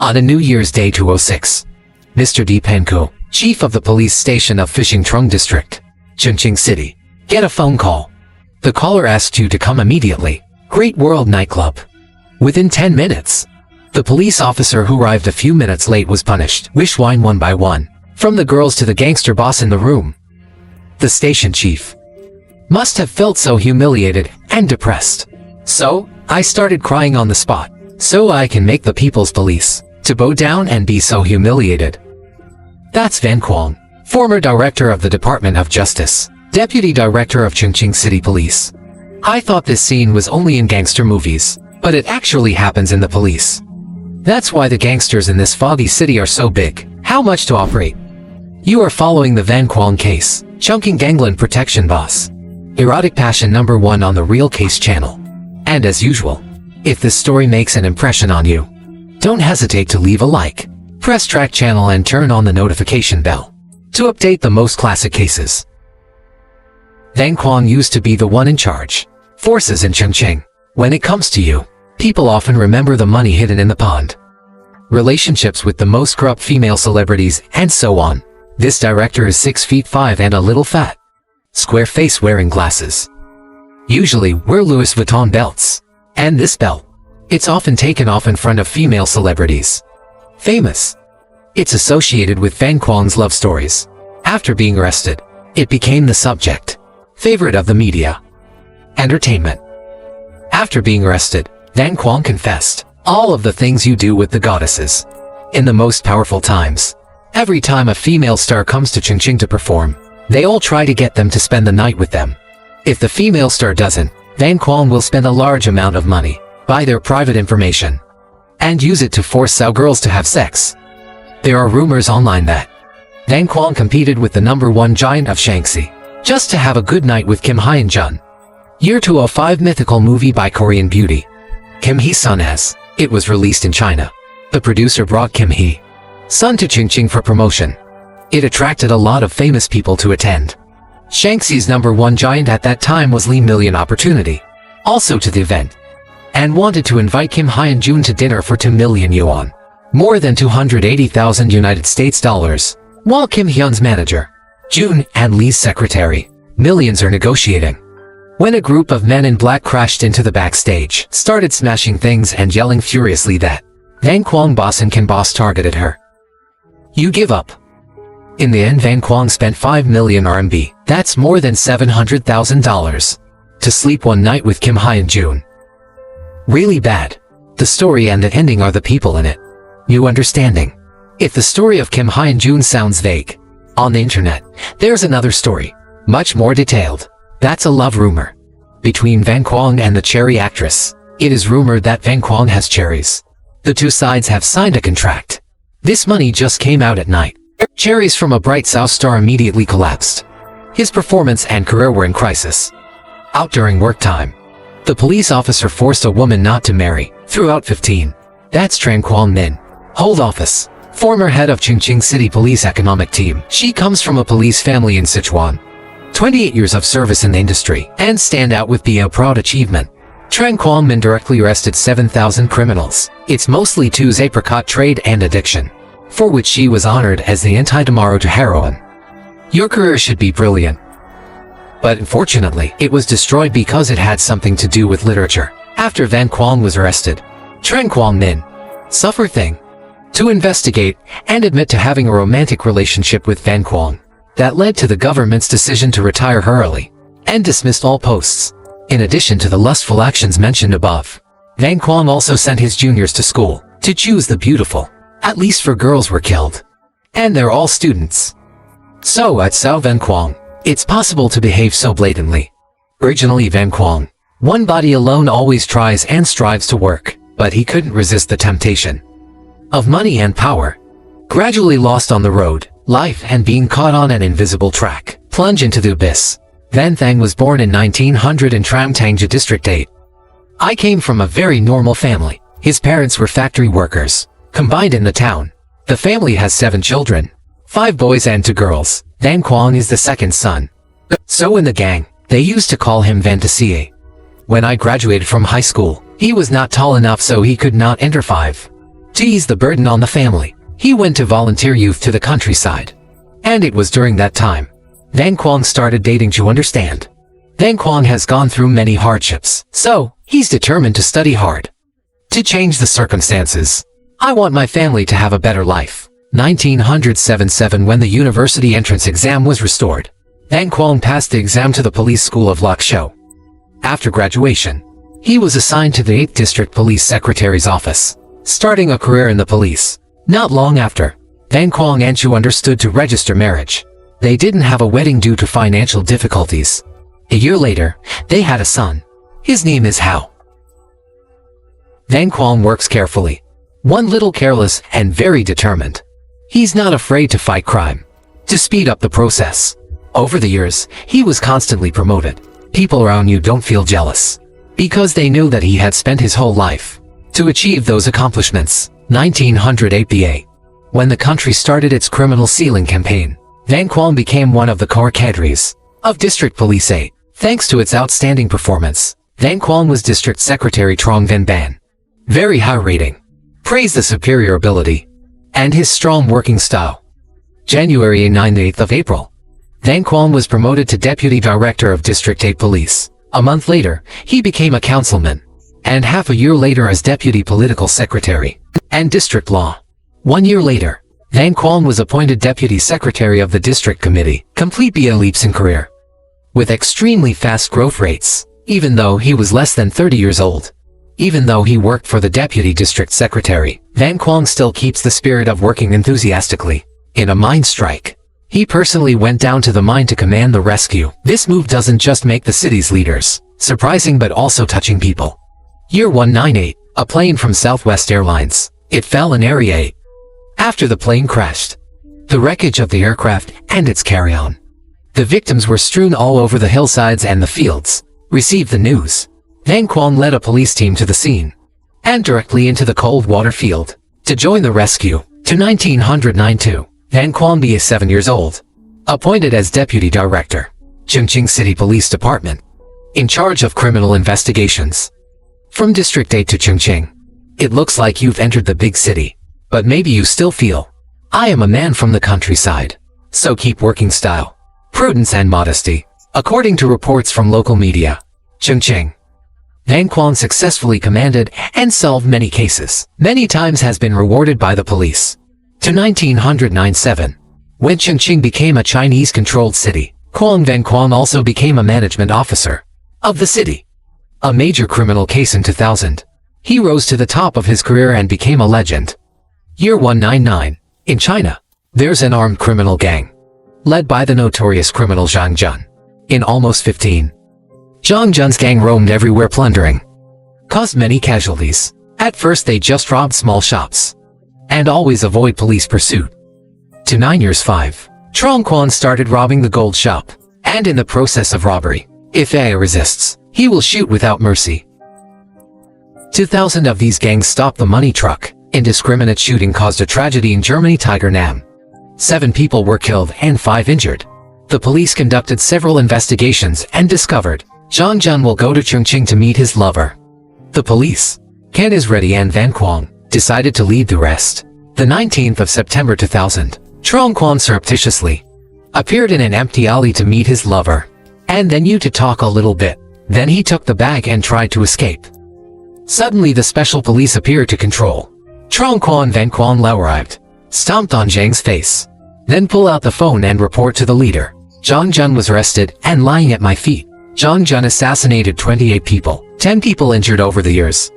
On a New Year's Day 2006, Mr. Deepanko, chief of the police station of Fishing Trung District, Chongqing City, get a phone call. The caller asked you to come immediately. Great World nightclub. Within 10 minutes, the police officer who arrived a few minutes late was punished. Wish wine one by one, from the girls to the gangster boss in the room. The station chief must have felt so humiliated and depressed. So, I started crying on the spot, so I can make the people's police to bow down and be so humiliated. That's Van Quang, former director of the Department of Justice, deputy director of Chongqing City Police. I thought this scene was only in gangster movies, but it actually happens in the police. That's why the gangsters in this foggy city are so big. How much to operate? You are following the Van Quang case, Chongqing Gangland Protection Boss. Erotic Passion #1 on the Real Case channel. And as usual, if this story makes an impression on you, don't hesitate to leave a like, press track channel and turn on the notification bell to update the most classic cases. Van Quang used to be the one in charge forces in Chongqing. When it comes to you, people often remember the money hidden in the pond, relationships with the most corrupt female celebrities, and so on. This director is 6'5" and a little fat, square face wearing glasses. Usually wear Louis Vuitton belts. And this belt, it's often taken off in front of female celebrities. Famous. It's associated with Van Quang's love stories. After being arrested, it became the subject, favorite of the media, entertainment. After being arrested, Van Quang confessed, all of the things you do with the goddesses. In the most powerful times, every time a female star comes to Chongqing to perform, they all try to get them to spend the night with them. If the female star doesn't, Van Quang will spend a large amount of money, buy their private information, and use it to force Sao girls to have sex. There are rumors online that Van Quang competed with the #1 giant of Shaanxi, just to have a good night with Kim Hyun-jun. Year 2005 mythical movie by Korean beauty Kim Hee-sun as it was released in China. The producer brought Kim Hee-sun to Chongqing for promotion. It attracted a lot of famous people to attend. Shaanxi's #1 giant at that time was Lee Million Opportunity, also to the event, and wanted to invite Kim Hyun-jun to dinner for 2 million yuan, more than 280,000 United States dollars, while Kim Hyun's manager, Jun, and Lee's secretary, Millions, are negotiating. When a group of men in black crashed into the backstage, started smashing things and yelling furiously that Van Quang boss and Kim boss targeted her. You give up. In the end, Van Quang spent 5 million RMB, that's more than $700,000, to sleep one night with Kim Hyun-jun. Really bad. The story and the ending are the people in it. New understanding. If the story of Kim Hyun-jun sounds vague, on the internet, there's another story, much more detailed. That's a love rumor between Van Quang and the cherry actress. It is rumored that Van Quang has cherries. The two sides have signed a contract. This money just came out at night. Cherries from a bright South star immediately collapsed. His performance and career were in crisis. Out during work time, the police officer forced a woman not to marry, throughout 15. That's Tran Quang Min. Hold office. Former head of Chongqing City Police Economic Team. She comes from a police family in Sichuan. 28 years of service in the industry, and stand out with a proud achievement. Tran Quang Min directly arrested 7,000 criminals. It's mostly two's apricot trade and addiction, for which she was honored as the anti-tomorrow to heroine. Your career should be brilliant. But unfortunately, it was destroyed because it had something to do with literature. After Van Quang was arrested, Tran Quang Min suffered thing to investigate and admit to having a romantic relationship with Van Quang. That led to the government's decision to retire her early and dismissed all posts. In addition to the lustful actions mentioned above, Van Quang also sent his juniors to school to choose the beautiful. At least 4 girls were killed. And they're all students. So at Sao Van Quang, it's possible to behave so blatantly. Originally Van Quang, one body alone always tries and strives to work, but he couldn't resist the temptation of money and power. Gradually lost on the road, life, and being caught on an invisible track, plunge into the abyss. Van Thang was born in 1900 in Tram Tangja District 8. I came from a very normal family. His parents were factory workers, combined in the town. The family has 7 children, 5 boys and 2 girls. Van Quang is the second son. So in the gang, they used to call him Van Tasie. When I graduated from high school, he was not tall enough so he could not enter 5. To ease the burden on the family, he went to volunteer youth to the countryside. And it was during that time Van Quang started dating to understand. Van Quang has gone through many hardships, so he's determined to study hard. To change the circumstances. I want my family to have a better life. 1977 when the university entrance exam was restored. Van Quang passed the exam to the police school of Lok Shou. After graduation, he was assigned to the 8th District Police Secretary's office, starting a career in the police. Not long after, Van Quang and Chu understood to register marriage. They didn't have a wedding due to financial difficulties. A year later, they had a son. His name is Hao. Van Quang works carefully. One little careless and very determined. He's not afraid to fight crime. To speed up the process. Over the years, he was constantly promoted. People around you don't feel jealous. Because they knew that he had spent his whole life to achieve those accomplishments. 1908 BA. When the country started its criminal sealing campaign, Van Quang became one of the core cadres of District Police 8. Thanks to its outstanding performance, Van Quang was District Secretary Trong Van Ban. Very high rating. Praised the superior ability and his strong working style. January 9th of April. Van Quang was promoted to Deputy Director of District 8 Police. A month later, he became a councilman. And half a year later as Deputy Political Secretary and District Law. 1 year later, Van Quang was appointed Deputy Secretary of the District Committee. Complete BA leaps in career. With extremely fast growth rates, even though he was less than 30 years old. Even though he worked for the Deputy District Secretary, Van Quang still keeps the spirit of working enthusiastically. In a mine strike, he personally went down to the mine to command the rescue. This move doesn't just make the city's leaders surprising but also touching people. Year 198, a plane from Southwest Airlines. It fell in Area 8. After the plane crashed, the wreckage of the aircraft and its carry-on. The victims were strewn all over the hillsides and the fields. Received the news. Van Quang led a police team to the scene and directly into the cold water field to join the rescue. To 1992, Van Quang be 7 years old. Appointed as Deputy Director, Chongqing City Police Department. In charge of criminal investigations. From District 8 to Chongqing. It looks like you've entered the big city. But maybe you still feel, I am a man from the countryside. So keep working style, prudence and modesty. According to reports from local media, Chongqing. Van Quang successfully commanded and solved many cases. Many times has been rewarded by the police. To 1997, when Chongqing became a Chinese-controlled city, Van Quang also became a management officer of the city. A major criminal case in 2000. He rose to the top of his career and became a legend. Year 199. In China, there's an armed criminal gang, led by the notorious criminal Zhang Jun. In almost 15. Zhang Jun's gang roamed everywhere plundering. Caused many casualties. At first they just robbed small shops. And always avoid police pursuit. To 9 years 5. Trong Quan started robbing the gold shop. And in the process of robbery, if A resists, he will shoot without mercy. 2,000 of these gangs stopped the money truck. Indiscriminate shooting caused a tragedy in Germany. Tiger Nam. 7 people were killed and 5 injured. The police conducted several investigations and discovered Zhang Jun will go to Chongqing to meet his lover. The police, Ken is ready and Van Quang, decided to lead the rest. The 19th of September 2000, Trong Quan surreptitiously appeared in an empty alley to meet his lover. And then to talk a little bit. Then he took the bag and tried to escape. Suddenly the special police appeared to control. Trong Quan Van Quang arrived, stomped on Zhang's face. Then pull out the phone and report to the leader. Zhang Jun was arrested and lying at my feet. Zhang Jun assassinated 28 people, 10 people injured over the years.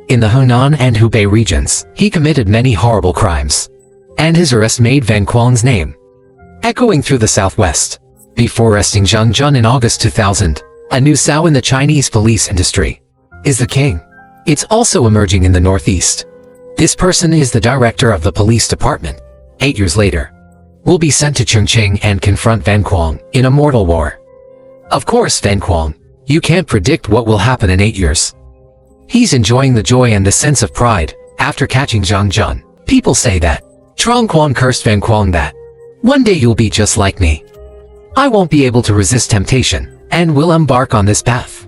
In the Hunan and Hubei regions, he committed many horrible crimes. And his arrest made Van Quang's name echoing through the southwest. Before arresting Zhang Jun in August 2000, a new Sao in the Chinese police industry is the king. It's also emerging in the northeast. This person is the director of the police department. 8 years later, will be sent to Chongqing and confront Van Quang in a mortal war. Of course, Van Quang, you can't predict what will happen in 8 years. He's enjoying the joy and the sense of pride after catching Zhang Jun. People say that Trong Quan cursed Van Quang that one day you'll be just like me. I won't be able to resist temptation and will embark on this path.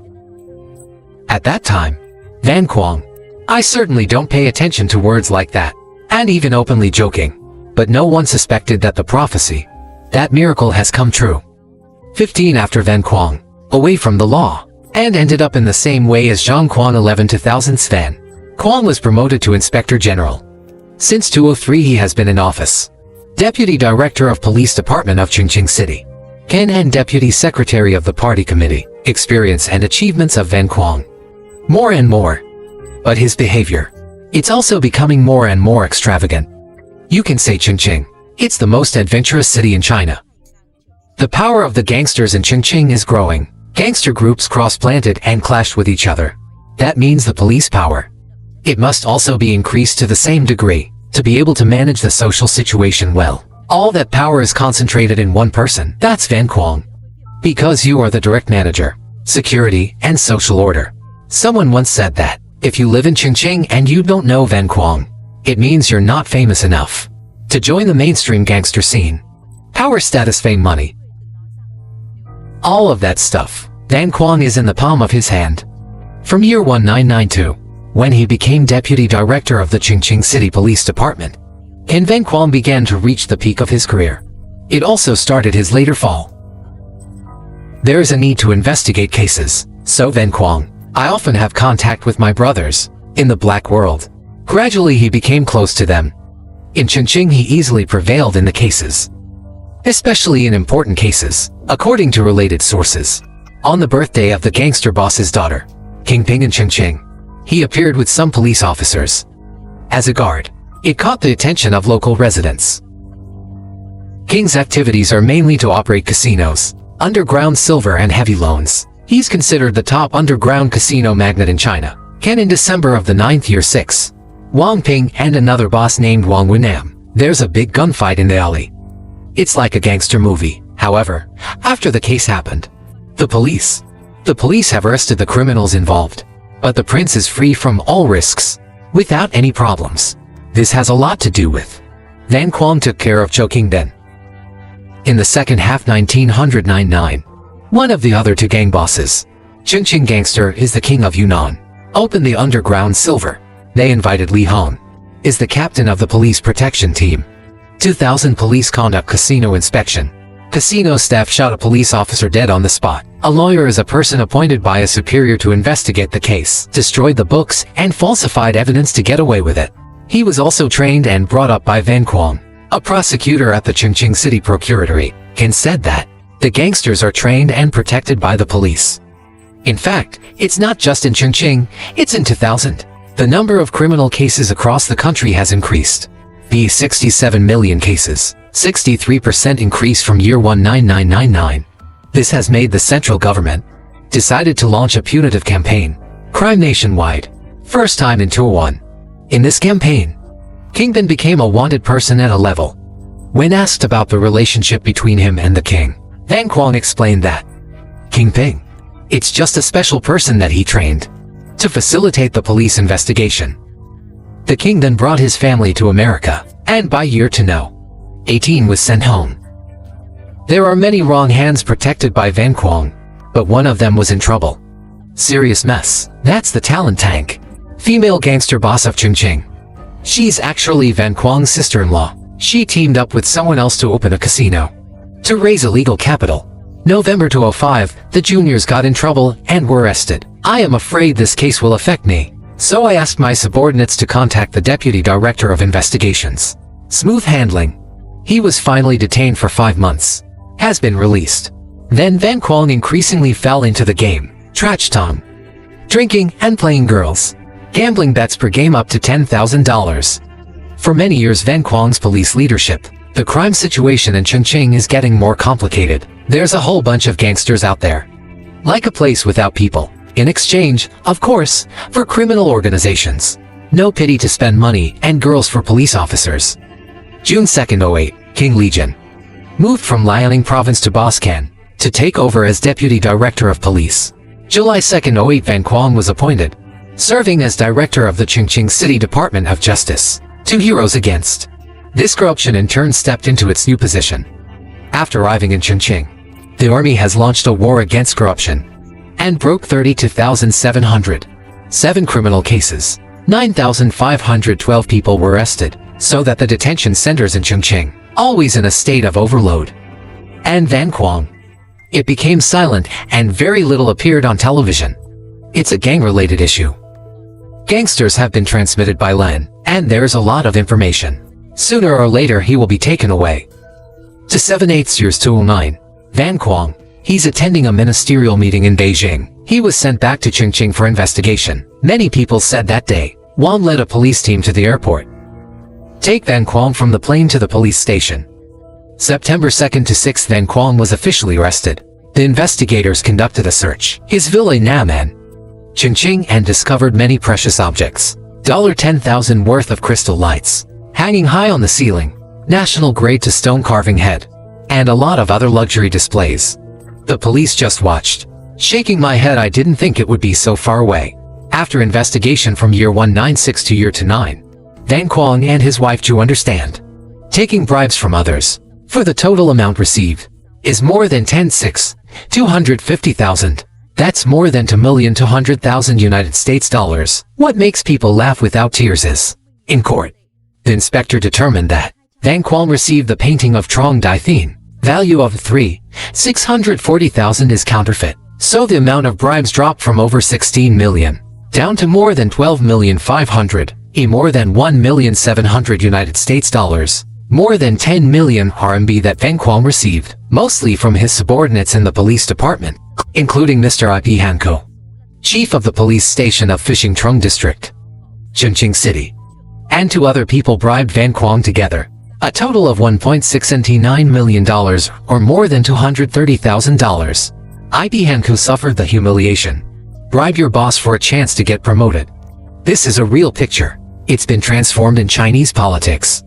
At that time, Van Quang I certainly don't pay attention to words like that, and even openly joking. But no one suspected that the prophecy, that miracle has come true. 15 after Van Kwang, away from the law, and ended up in the same way as Zhang Quan 11 2000s Van Kwang was promoted to Inspector General. Since 2003 he has been in office. Deputy Director of Police Department of Chongqing City. Ken and Deputy Secretary of the Party Committee. Experience and achievements of Van Kwang. More and more. But his behavior. It's also becoming more and more extravagant. You can say Chongqing. It's the most adventurous city in China. The power of the gangsters in Chongqing is growing. Gangster groups cross-planted and clashed with each other. That means the police power. It must also be increased to the same degree, to be able to manage the social situation well. All that power is concentrated in one person. That's Van Kwang. Because you are the direct manager, security, and social order. Someone once said that, if you live in Chongqing and you don't know Van Kwang, it means you're not famous enough to join the mainstream gangster scene. Power, status, fame, money. All of that stuff. Van Kwang is in the palm of his hand. From year 1992, when he became Deputy Director of the Chongqing City Police Department, and Van Kwang began to reach the peak of his career. It also started his later fall. There is a need to investigate cases, so Van Kwang, I often have contact with my brothers, in the black world. Gradually he became close to them. In Chongqing he easily prevailed in the cases. Especially in important cases, according to related sources. On the birthday of the gangster boss's daughter, Kingping in Chongqing, he appeared with some police officers. As a guard, it caught the attention of local residents. King's activities are mainly to operate casinos, underground silver and heavy loans. He's considered the top underground casino magnate in China. Ken in December of the 9th year 6. Wang Ping and another boss named Wang Wunam. There's a big gunfight in the alley. It's like a gangster movie. However, after the case happened, the police have arrested the criminals involved. But the prince is free from all risks, without any problems. This has a lot to do with Van Kwang took care of Zhou Qingben. In the second half 1999, one of the other two gang bosses, Chongqing gangster is the king of Yunnan, opened the underground silver. They invited Li Hong, is the captain of the police protection team. 2000 police conduct casino inspection. Casino staff shot a police officer dead on the spot. A lawyer is a person appointed by a superior to investigate the case, destroyed the books, and falsified evidence to get away with it. He was also trained and brought up by Van Kwang, a prosecutor at the Chongqing City Procuratorate. Ken said that the gangsters are trained and protected by the police. In fact, it's not just in Chongqing, it's in 2000. The number of criminal cases across the country has increased. The 67 million cases, 63% increase from year 1999. This has made the central government decided to launch a punitive campaign, crime nationwide, first time in 2001. In this campaign, Kingpin became a wanted person at a level. When asked about the relationship between him and the king, Van Kwang explained that Kingpin, it's just a special person that he trained to facilitate the police investigation. The king then brought his family to America, and by year 2018 was sent home. There are many wrong hands protected by Van Kwang, but one of them was in trouble. Serious mess. That's the talent tank. Female gangster boss of Chongqing. She's actually Van Kwang's sister-in-law. She teamed up with someone else to open a casino to raise illegal capital. November 2005, the juniors got in trouble and were arrested. I am afraid this case will affect me, so I asked my subordinates to contact the Deputy Director of Investigations. Smooth handling. He was finally detained for 5 months. Has been released. Then Van Kwang increasingly fell into the game. Trash talk, drinking and playing girls. Gambling bets per game up to $10,000. For many years Van Kwang's police leadership, the crime situation in Chongqing is getting more complicated. There's a whole bunch of gangsters out there. Like a place without people. In exchange, of course, for criminal organizations. No pity to spend money and girls for police officers. June 2, 2008, King Legion moved from Liaoning Province to Boscan to take over as Deputy Director of Police. July 2, 2008, Van Kwang was appointed, serving as Director of the Chongqing City Department of Justice. 2 heroes against this corruption in turn stepped into its new position. After arriving in Chongqing, the army has launched a war against corruption and broke 32,707 criminal cases. 9,512 people were arrested, so that the detention centers in Chongqing, always in a state of overload. And Van Kwang. It became silent and very little appeared on television. It's a gang-related issue. Gangsters have been transmitted by Len, and there's a lot of information. Sooner or later he will be taken away. To 7/8 years 209, Van Kwang. He's attending a ministerial meeting in Beijing. He was sent back to Chongqing for investigation. Many people said that day, Wang led a police team to the airport. Take Van Kwang from the plane to the police station. September 2nd to 6th, Van Kwang was officially arrested. The investigators conducted a search. His villa in Naman, Chongqing, and discovered many precious objects. $10,000 worth of crystal lights, hanging high on the ceiling, national grade to stone carving head, and a lot of other luxury displays. The police just watched. Shaking my head, I didn't think it would be so far away. After investigation from year 196 to year 29, Van Kwang and his wife Ju understand. Taking bribes from others, for the total amount received, is more than 250,000. That's more than $2,200,000 United States dollars. What makes people laugh without tears is, in court, the inspector determined that Van Kwang received the painting of Trong Dai Thien, value of 3,640,000 is counterfeit. So the amount of bribes dropped from over 16 million down to more than 12,500,000, more than 1,700,000 United States dollars, more than 10 million RMB that Van Kwang received, mostly from his subordinates in the police department, including Mr. I.P. Hanko, chief of the police station of Fishing Trung District, Chongqing City, and two other people bribed Van Kwang together. A total of $1.679 million, or more than $230,000. I.P. Hanko suffered the humiliation. Bribe your boss for a chance to get promoted. This is a real picture. It's been transformed in Chinese politics.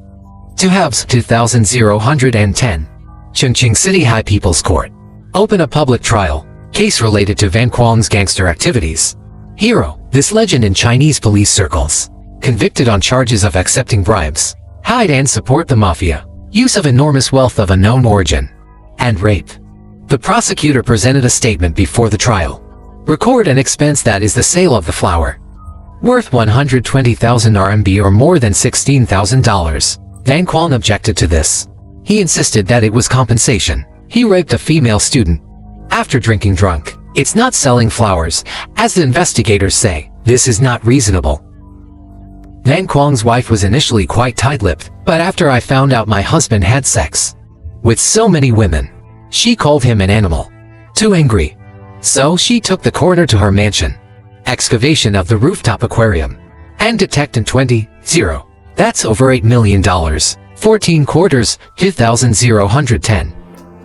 To Habs 2010. Chongqing City High People's Court. Open a public trial. Case related to Van Kwang's gangster activities. Hero, this legend in Chinese police circles. Convicted on charges of accepting bribes, hide and support the mafia, use of enormous wealth of unknown origin, and rape. The prosecutor presented a statement before the trial. Record and expense, that is the sale of the flower, worth 120,000 RMB or more than $16,000. Van Kwang objected to this. He insisted that it was compensation. He raped a female student. After drinking drunk, it's not selling flowers, as the investigators say. This is not reasonable. Van Kwang's wife was initially quite tight-lipped, but after I found out my husband had sex with so many women, she called him an animal. Too angry. So she took the coroner to her mansion. Excavation of the rooftop aquarium. And detect in 20,000. That's over $8 million. 14 quarters, 2,010.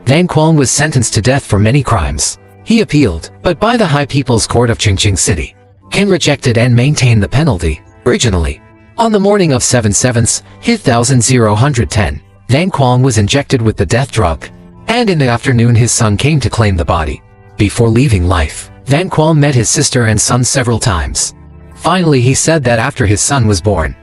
Van Kwang was sentenced to death for many crimes. He appealed, but by the High People's Court of Chongqing City, Ken rejected and maintained the penalty. Originally, on the morning of 7/7/2010, Van Kwang was injected with the death drug, and in the afternoon his son came to claim the body. Before leaving life, Van Kwang met his sister and son several times. Finally, he said that after his son was born,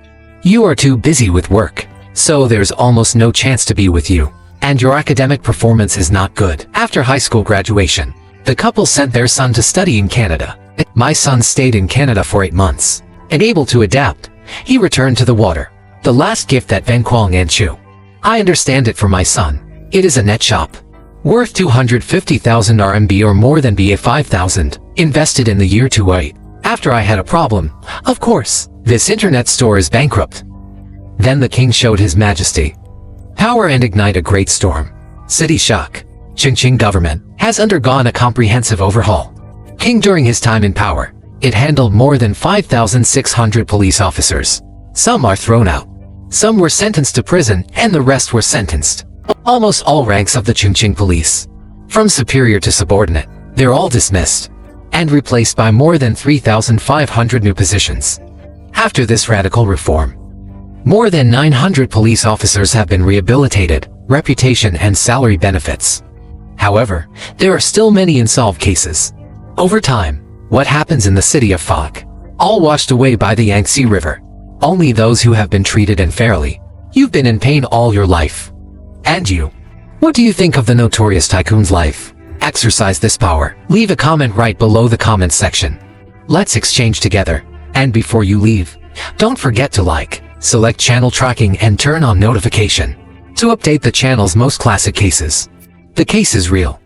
"You are too busy with work, so there's almost no chance to be with you, and your academic performance is not good." After high school graduation, the couple sent their son to study in Canada. My son stayed in Canada for 8 months. Unable to adapt, he returned to the water. The last gift that Van Kwang and Chu. I understand it for my son. It is a net shop, worth 250,000 RMB or more than BA 5,000, invested in the year 2008. After I had a problem, of course, this internet store is bankrupt. Then the king showed his majesty power and ignite a great storm. City shock. Chongqing government has undergone a comprehensive overhaul. King during his time in power, it handled more than 5,600 police officers. Some are thrown out. Some were sentenced to prison and the rest were sentenced. Almost all ranks of the Chongqing police, from superior to subordinate, they're all dismissed and replaced by more than 3,500 new positions. After this radical reform, more than 900 police officers have been rehabilitated, reputation and salary benefits. However, there are still many unsolved cases. Over time, what happens in the city of Fog? All washed away by the Yangtze River. Only those who have been treated unfairly. You've been in pain all your life. And you? What do you think of the notorious tycoon's life? Exercise this power. Leave a comment right below the comment section. Let's exchange together. And before you leave, Don't forget to like, select channel tracking and turn on notification to update the channel's most classic cases. The case is real.